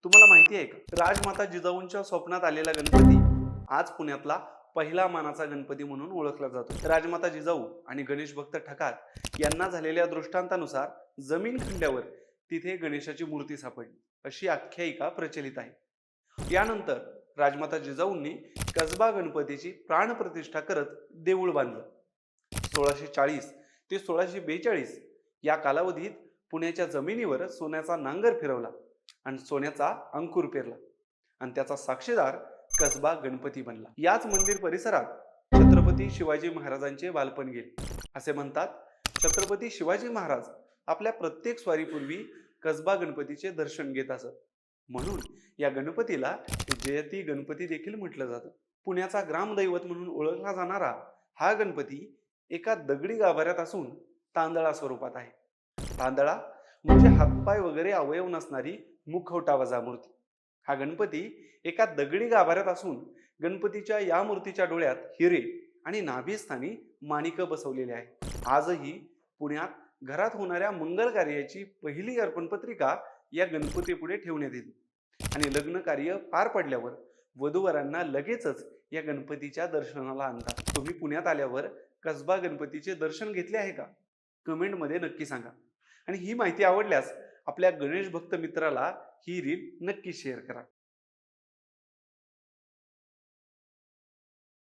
तुम्हाला माहिती आहे का, राजमाता जिजाऊंच्या स्वप्नात आलेला गणपती आज पुण्यातला पहिला मानाचा गणपती म्हणून ओळखला जातो. राजमाता जिजाऊ आणि गणेश भक्त ठकात यांना झालेल्या दृष्टांतानुसार जमीन खंड्यावर तिथे गणेशाची मूर्ती सापडली अशी आख्यायिका प्रचलित आहे. यानंतर राजमाता जिजाऊंनी कसबा गणपतीची प्राणप्रतिष्ठा करत देऊळ बांधलं. 1640 ते 1642 या कालावधीत पुण्याच्या जमिनीवर सोन्याचा नांगर फिरवला आणि सोन्याचा अंकुर पेरला आणि त्याचा साक्षीदार कसबा गणपती बनला. याच मंदिर परिसरात छत्रपती शिवाजी महाराजांचे बालपण गेले. असे म्हणतात, छत्रपती शिवाजी महाराज आपल्या प्रत्येक स्वारीपूर्वी कसबा गणपतीचे दर्शन घेत असत. म्हणून या गणपतीला जयती गणपती देखील म्हटलं जातं. पुण्याचा ग्रामदैवत म्हणून ओळखला जाणारा हा गणपती एका दगडी गाभाऱ्यात असून तांदळा स्वरूपात आहे. तांदळा म्हणजे हातपाय वगैरे अवयव नसणारी मुखवटावजा मूर्ती. हा गणपती एका दगडी गाभाऱ्यात असून गणपतीच्या या मूर्तीच्या डोळ्यात हिरे आणि नाभीस्थानी माणिक बसवलेले आहेत. आजही पुण्यात घरात होणाऱ्या मंगल कार्याची पहिली अर्पण पत्रिका या गणपतीपुढे ठेवण्यात येते आणि लग्न कार्य पार पडल्यावर वधूवरांना लगेचच या गणपतीच्या दर्शनाला आणतात. तुम्ही पुण्यात आल्यावर कसबा गणपतीचे दर्शन घेतले आहे का? कमेंटमध्ये नक्की सांगा. आणि ही माहिती आवडल्यास आपल्या गणेश भक्त मित्राला ही रील नक्की शेअर करा.